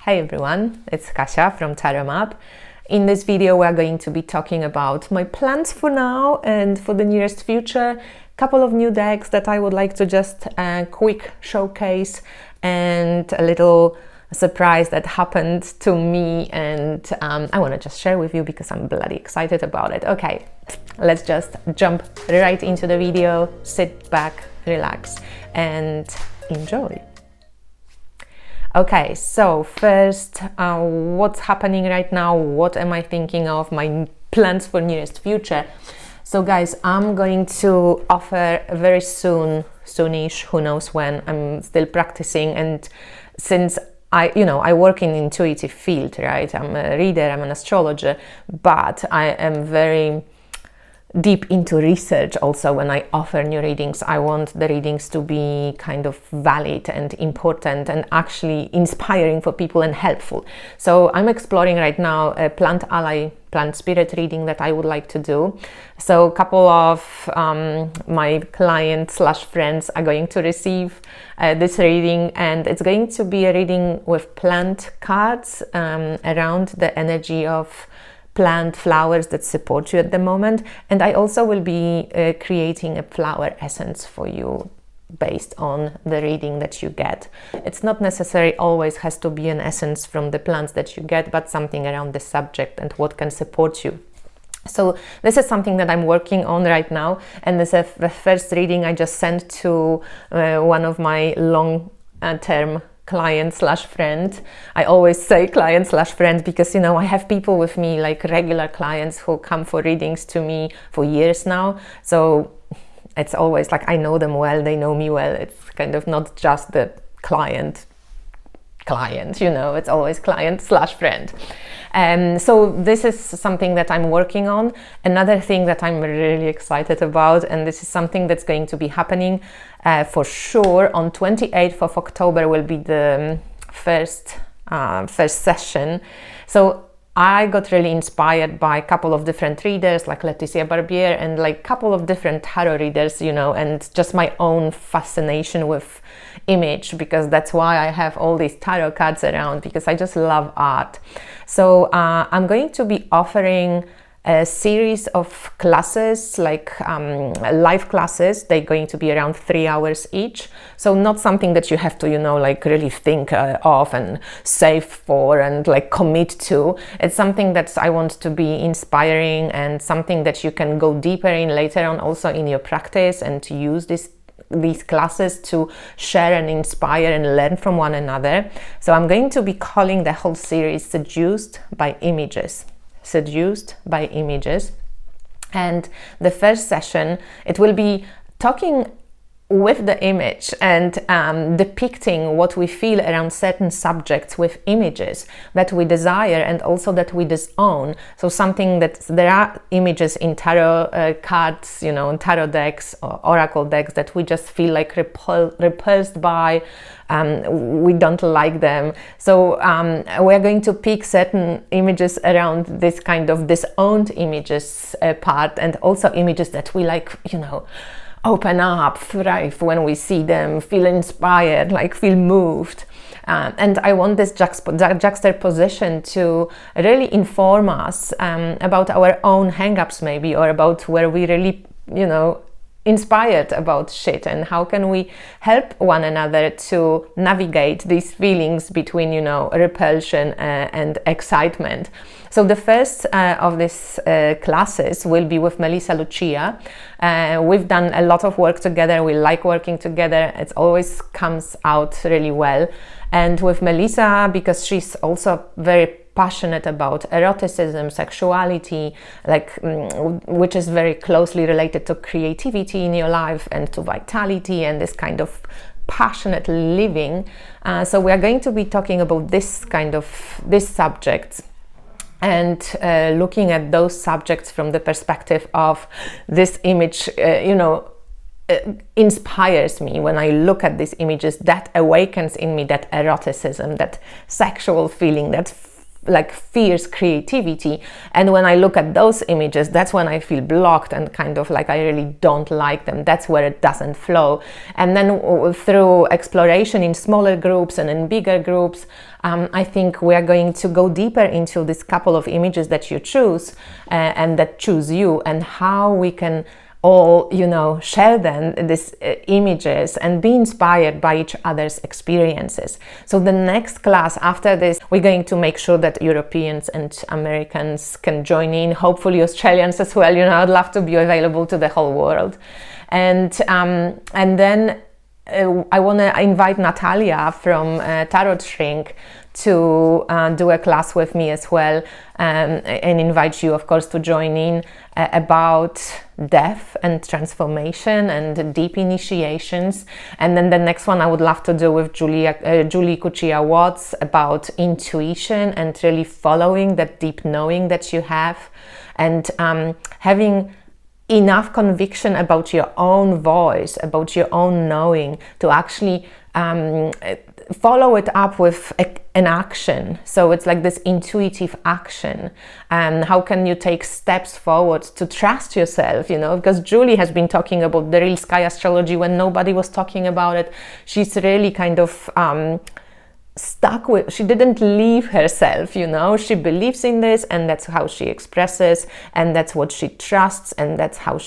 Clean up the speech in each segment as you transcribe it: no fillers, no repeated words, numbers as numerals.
Hey everyone, it's Kasia from Tarot Map. In this video we are going to be talking about my plans for now and for the nearest future. Couple of new decks that I would like to just quick showcase, and a little surprise that happened to me, and I want to just share with you because I'm bloody excited about it. Okay, let's just jump right into the video. Sit back, relax and enjoy. Okay, so first, what's happening right now? What am I thinking of? My plans for nearest future. So guys, I'm going to offer very soonish, who knows when. I'm still practicing, and since I work in intuitive field, right? I'm a reader, I'm an astrologer, but I am very deep into research also. When I offer new readings, I want the readings to be kind of valid and important and actually inspiring for people and helpful. So I'm exploring right now a plant ally, plant spirit reading that I would like to do. So a couple of my clients / friends are going to receive this reading, and it's going to be a reading with plant cards around the energy of plant flowers that support you at the moment. And I also will be creating a flower essence for you based on the reading that you get. It's not necessary always has to be an essence from the plants that you get, but something around the subject and what can support you. So this is something that I'm working on right now, and this is the first reading I just sent to one of my long-term client / friend. I always say client / friend because, I have people with me, like regular clients who come for readings to me for years now. So it's always like I know them well, they know me well. It's kind of not just the client, it's always client / friend. So this is something that I'm working on. Another thing that I'm really excited about, and this is something that's going to be happening for sure on 28th of October will be the first session. So I got really inspired by a couple of different readers like Laetitia Barbier and like a couple of different tarot readers, and just my own fascination with image, because that's why I have all these tarot cards around, because I just love art. So I'm going to be offering a series of classes, like live classes. They're going to be around 3 hours each. So not something that you have to, like really think of and save for and like commit to. It's something that I want to be inspiring and something that you can go deeper in later on also in your practice, and to use these classes to share and inspire and learn from one another. So I'm going to be calling the whole series Seduced by Images. Seduced by Images. And the first session, it will be talking with the image and depicting what we feel around certain subjects with images that we desire and also that we disown. So something that there are images in tarot cards, tarot decks or oracle decks that we just feel like repulsed by. We don't like them. So we're going to pick certain images around this kind of disowned images part, and also images that we like, open up, thrive when we see them, feel inspired, like feel moved. And I want this juxtaposition to really inform us about our own hang-ups maybe, or about where we really, inspired about shit, and how can we help one another to navigate these feelings between, repulsion and excitement. So the first of these classes will be with Melissa Lucia. We've done a lot of work together. We like working together. It always comes out really well. And with Melissa, because she's also very passionate about eroticism, sexuality, which is very closely related to creativity in your life and to vitality and this kind of passionate living. So we are going to be talking about this subjects, and looking at those subjects from the perspective of this image, inspires me. When I look at these images, that awakens in me that eroticism, that sexual feeling, that like fierce creativity. And when I look at those images, that's when I feel blocked and kind of like I really don't like them. That's where it doesn't flow. And then through exploration in smaller groups and in bigger groups, I think we are going to go deeper into this couple of images that you choose and that choose you, and how we can all, you know, share them, these images, and be inspired by each other's experiences. So the next class after this, we're going to make sure that Europeans and Americans can join in, hopefully Australians as well. You know, I'd love to be available to the whole world. And then I want to invite Natalia from Tarot Shrink to do a class with me as well, and invite you, of course, to join in about death and transformation and deep initiations. And then the next one I would love to do with Julie Kuchia Watts about intuition and really following that deep knowing that you have, and having enough conviction about your own voice, about your own knowing, to actually follow it up with an action. So it's like this intuitive action. And how can you take steps forward to trust yourself, you know, because Julie has been talking about the real sky astrology when nobody was talking about it. She's really kind of stuck with, she didn't leave herself, you know, she believes in this, and that's how she expresses, and that's what she trusts, and that's how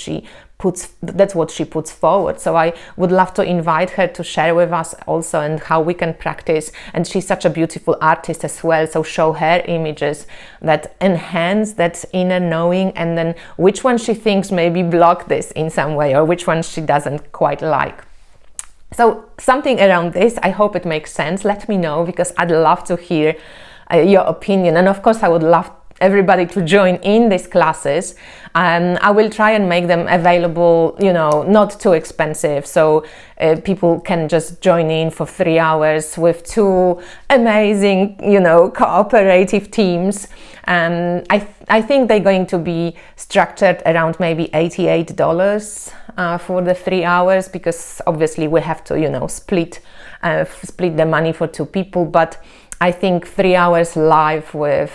that's what she puts forward. So I would love to invite her to share with us also, and how we can practice. And she's such a beautiful artist as well, so show her images that enhance that inner knowing, and then which one she thinks maybe block this in some way, or which one she doesn't quite like. So something around this, I hope it makes sense. Let me know, because I'd love to hear your opinion. And of course, I would love everybody to join in these classes. I will try and make them available, you know, not too expensive, so people can just join in for 3 hours with 2 amazing, you know, cooperative teams. I think they're going to be structured around maybe $88 for the 3 hours, because obviously we have to, you know, split the money for 2 people. But I think 3 hours live with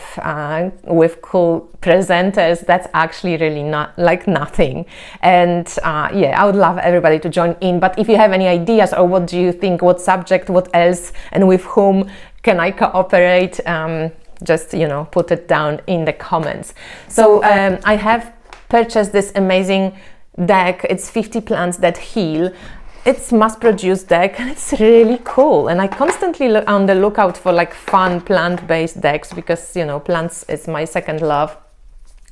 cool presenters, that's actually really not like nothing. And yeah, I would love everybody to join in. But if you have any ideas, or what do you think, what subject, what else, and with whom can I cooperate, just, you know, put it down in the comments. So I have purchased this amazing deck. It's 50 Plants That Heal. It's mass-produced deck, and it's really cool. And I constantly look on the lookout for like fun plant-based decks, because, you know, plants is my second love,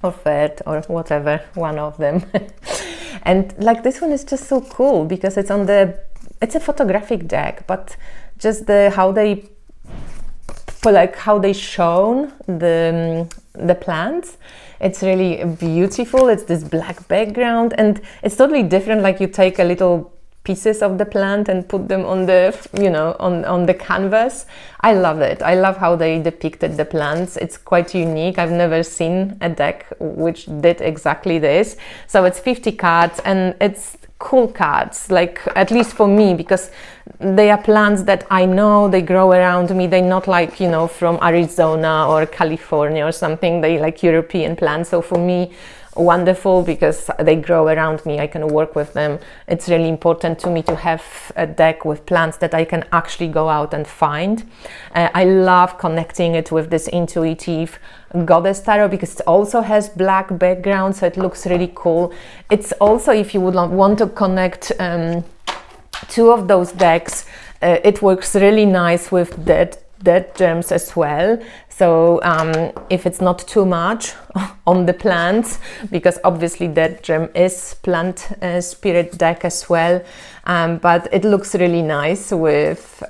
or third, or whatever, one of them. And like this one is just so cool, because it's it's a photographic deck, but just how they shown the plants, it's really beautiful. It's this black background, and it's totally different. Like, you take a little pieces of the plant and put them on the, you know, on the canvas. I love it. I love how they depicted the plants. It's quite unique. I've never seen a deck which did exactly this. So it's 50 cards, and it's cool cards, like, at least for me, because they are plants that I know, they grow around me. They're not like, you know, from Arizona or California or something. They like European plants. So for me, wonderful, because they grow around me, I can work with them. It's really important to me to have a deck with plants that I can actually go out and find. I love connecting it with this intuitive Goddess Tarot, because it also has black background, so it looks really cool. It's also, if you would want to connect 2 of those decks, it works really nice with dead gems as well. So if it's not too much on the plants, because obviously dead gem is plant spirit deck as well, but it looks really nice with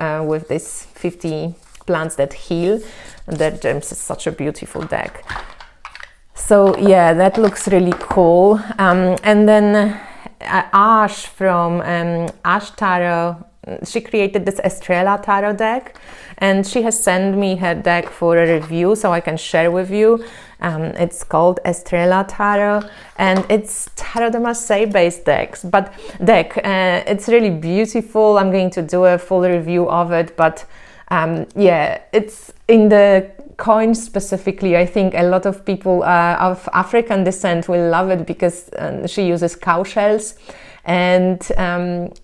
this 50 Plants That Heal. Dead gems is such a beautiful deck. So yeah, that looks really cool. And then Ash from Ash Tarot, she created this Estrella Tarot deck, and she has sent me her deck for a review, so I can share with you. It's called Estrella Tarot, and it's Tarot de Marseille based deck. It's really beautiful. I'm going to do a full review of it, but Yeah, it's in the coins specifically. I think a lot of people of African descent will love it because she uses cow shells. And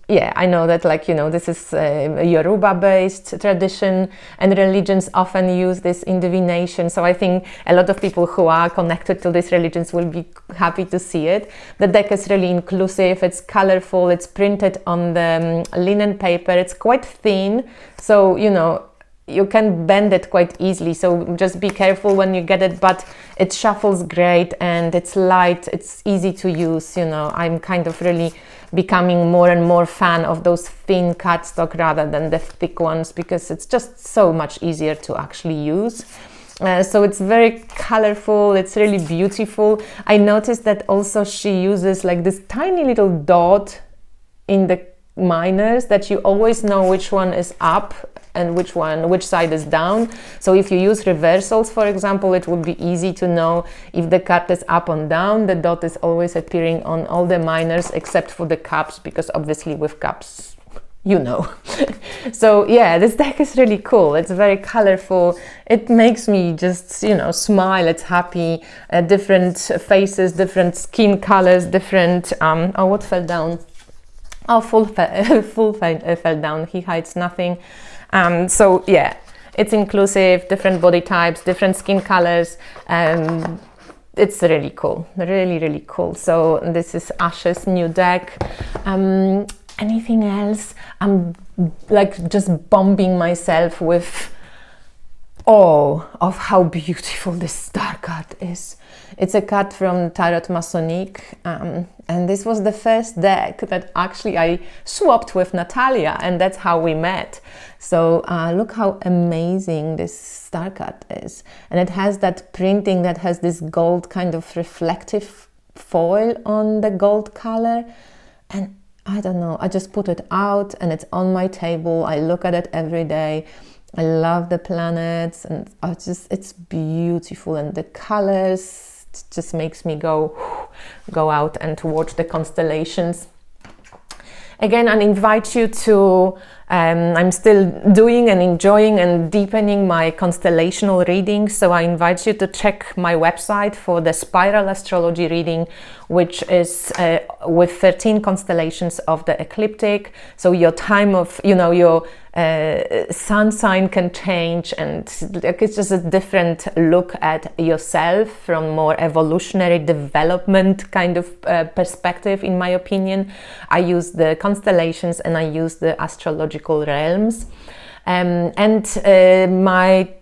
yeah, I know that, like, you know, this is a Yoruba-based tradition, and religions often use this in divination. So I think a lot of people who are connected to these religions will be happy to see it. The deck is really inclusive, it's colorful, it's printed on the linen paper, it's quite thin, so, you know, you can bend it quite easily, so just be careful when you get it, but it shuffles great and it's light, it's easy to use. You know, I'm kind of really becoming more and more fan of those thin cardstock rather than the thick ones, because it's just so much easier to actually use. So it's very colorful, it's really beautiful. I noticed that also she uses like this tiny little dot in the minors, that you always know which one is up and which side is down. So if you use reversals, for example, it would be easy to know if the card is up or down. The dot is always appearing on all the minors except for the cups, because obviously with cups, you know. So yeah, this deck is really cool. It's very colorful. It makes me just, you know, smile. It's happy. Different faces, different skin colors, different oh, what fell down? Oh, full fell down. He hides nothing. So yeah, it's inclusive, different body types, different skin colors. It's really cool, really, really cool. So this is Ash's new deck. Anything else? I'm like just bombing myself with awe of how beautiful this star card is. It's a card from Tarot Masonique, and this was the first deck that actually I swapped with Natalia, and that's how we met. So look how amazing this star card is. And it has that printing that has this gold kind of reflective foil on the gold color. And I don't know, I just put it out and it's on my table. I look at it every day. I love the planets, and it's beautiful, and the colors just makes me go out and watch the constellations. Again, I invite you to, I'm still doing and enjoying and deepening my constellational readings, so I invite you to check my website for the spiral astrology reading, which is with 13 constellations of the ecliptic. So your time of, you know, your sun sign can change, and it's just a different look at yourself from more evolutionary development kind of perspective, in my opinion. I use the constellations and I use the astrological realms. My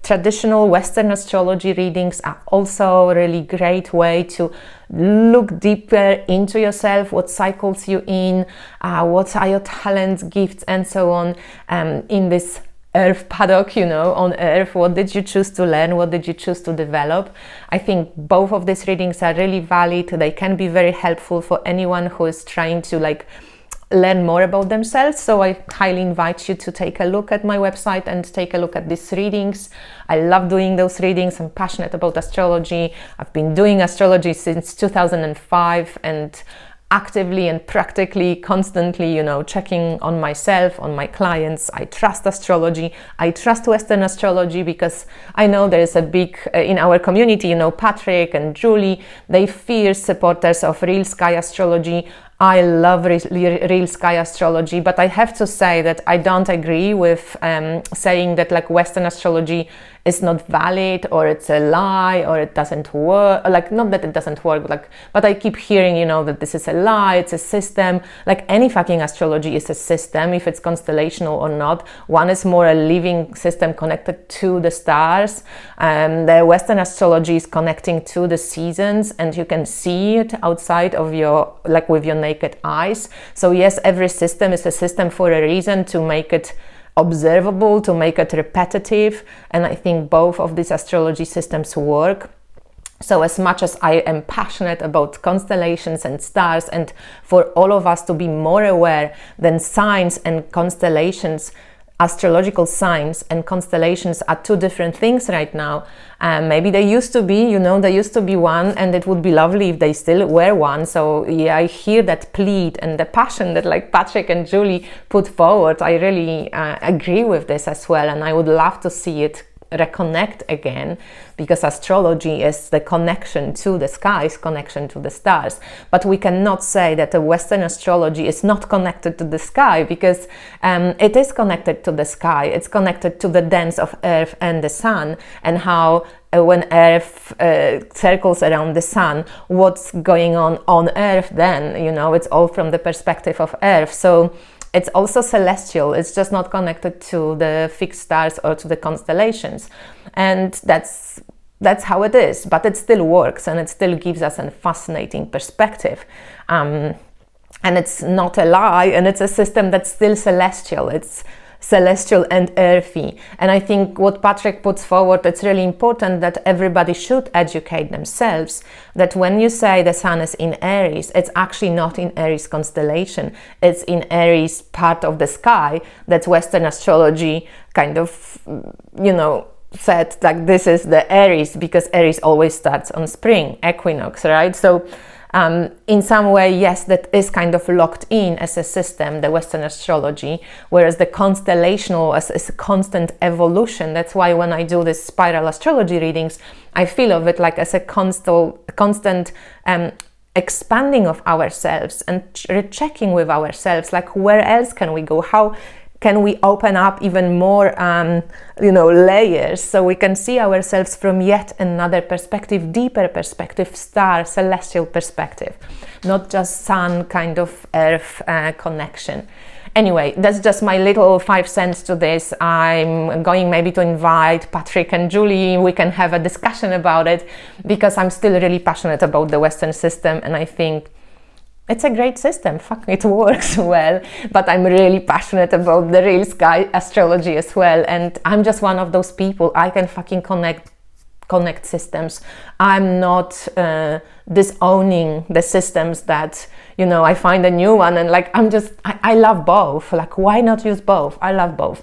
traditional Western astrology readings are also a really great way to look deeper into yourself, what cycles you in, what are your talents, gifts, and so on, in this earth paddock, you know, on earth. What did you choose to learn? What did you choose to develop? I think both of these readings are really valid. They can be very helpful for anyone who is trying to like learn more about themselves. So I highly invite you to take a look at my website and take a look at these readings. I love doing those readings. I'm passionate about astrology. I've been doing astrology since 2005 and actively and practically, constantly, you know, checking on myself, on my clients. I trust astrology. I trust Western astrology because I know there is a big, in our community, you know, Patrick and Julie, they fierce supporters of real sky astrology. I love real sky astrology, but I have to say that I don't agree with saying that like Western astrology is not valid, or it's a lie, or it doesn't work. Like, not that it doesn't work, like, but I keep hearing, you know, that this is a lie, it's a system. Like any fucking astrology is a system, if it's constellational or not. One is more a living system connected to the stars. The Western astrology is connecting to the seasons, and you can see it outside of your, like with your naked eyes. So yes, every system is a system for a reason, to make it observable, to make it repetitive, and I think both of these astrology systems work. So as much as I am passionate about constellations and stars, and for all of us to be more aware than signs and constellations astrological signs and constellations are two different things right now. Maybe they used to be, you know, they used to be one, and it would be lovely if they still were one. So yeah, I hear that plead and the passion that like Patrick and Julie put forward. I really agree with this as well, and I would love to see it reconnect again, because astrology is the connection to the skies, connection to the stars. But we cannot say that the Western astrology is not connected to the sky, because it is connected to the sky. It's connected to the dance of Earth and the Sun, and how when Earth circles around the Sun, what's going on Earth then, you know, it's all from the perspective of Earth. So it's also celestial. It's just not connected to the fixed stars or to the constellations. And that's how it is. But it still works, and it still gives us a fascinating perspective. And it's not a lie, and it's a system that's still celestial. It's celestial and earthy. And I think what Patrick puts forward, it's really important that everybody should educate themselves that when you say the Sun is in Aries, it's actually not in Aries constellation. It's in Aries part of the sky that Western astrology kind of, you know, said like this is the Aries, because Aries always starts on spring equinox, right? So in some way, yes, that is kind of locked in as a system, the Western astrology, whereas the constellational is a constant evolution. That's why when I do this spiral astrology readings, I feel of it like as a constant expanding of ourselves and rechecking with ourselves, like where else can we go? How can we open up even more, layers, so we can see ourselves from yet another perspective, deeper perspective, star, celestial perspective, not just Sun kind of Earth connection. Anyway, that's just my little 5 cents to this. I'm going maybe to invite Patrick and Julie. We can have a discussion about it, because I'm still really passionate about the Western system, and I think it's a great system. Fuck, it works well. But I'm really passionate about the real sky astrology as well. And I'm just one of those people. I can fucking connect systems. I'm not disowning the systems that, you know, I find a new one and like, I love both. Like, why not use both? I love both.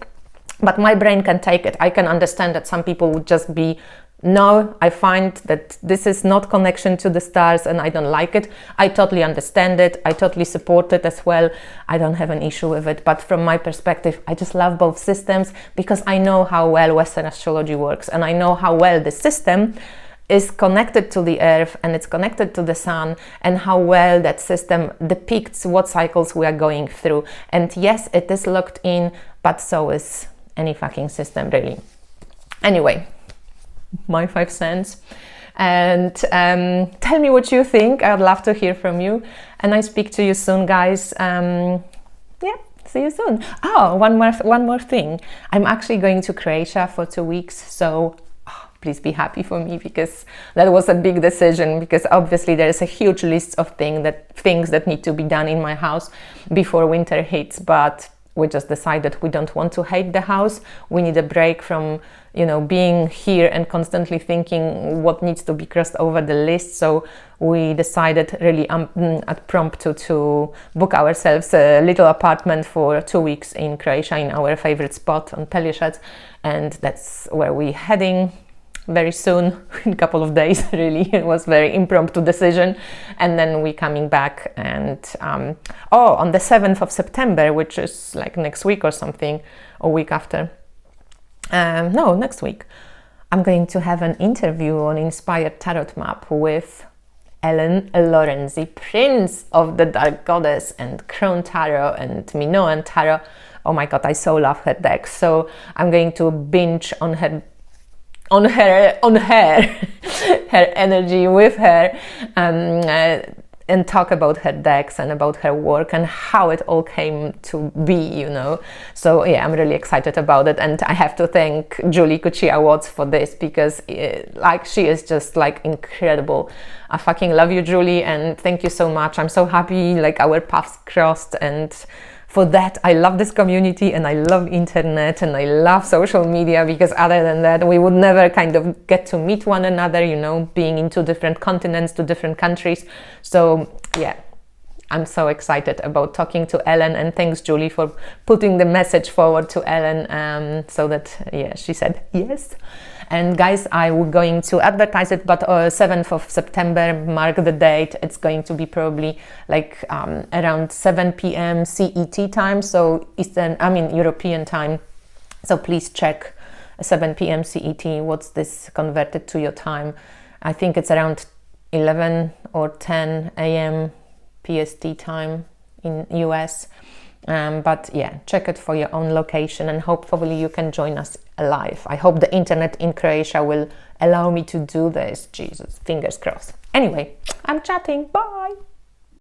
But my brain can take it. I can understand that some people would just be, no, I find that this is not connection to the stars and I don't like it. I totally understand it. I totally support it as well. I don't have an issue with it. But from my perspective, I just love both systems, because I know how well Western astrology works, and I know how well the system is connected to the Earth and it's connected to the Sun, and how well that system depicts what cycles we are going through. And yes, it is locked in, but so is any fucking system, really. Anyway, my 5 cents. And tell me what you think. I'd love to hear from you. And I speak to you soon, guys. Yeah, see you soon. Oh, one more thing. I'm actually going to Croatia for 2 weeks, so please be happy for me, because that was a big decision, because obviously there is a huge list of things that need to be done in my house before winter hits, but we just decided we don't want to hate the house. We need a break from, you know, being here and constantly thinking what needs to be crossed over the list. So we decided really at promptu to book ourselves a little apartment for 2 weeks in Croatia, in our favorite spot on Pelješac, and that's where we're heading very soon, in a couple of days. Really, it was very impromptu decision. And then we're coming back, and on the 7th of September, which is like next week or something, or week after, next week, I'm going to have an interview on Inspired Tarot Map with Ellen Lorenzi, Prince of the Dark Goddess and Crown Tarot and Minoan Tarot. Oh my god, I so love her deck. So I'm going to binge on her her energy with her, and talk about her decks and about her work and how it all came to be, you know. So yeah, I'm really excited about it, and I have to thank Julie Kuchia Watts for this, because she is just like incredible. I fucking love you, Julie, and thank you so much. I'm so happy like our paths crossed, and for that, I love this community, and I love internet, and I love social media, because other than that, we would never kind of get to meet one another, you know, being in 2 different continents, 2 different countries. So yeah, I'm so excited about talking to Ellen, and thanks Julie for putting the message forward to Ellen, so that, yeah, she said yes. And guys, I'm going to advertise it, but 7th of September, mark the date. It's going to be probably like around 7 p.m. CET time, so European time. So please check 7 p.m. CET, what's this converted to your time. I think it's around 11 or 10 a.m. PST time in US. But yeah, check it for your own location, and hopefully you can join us live. I hope the internet in Croatia will allow me to do this. Jesus, fingers crossed. Anyway, I'm chatting. Bye.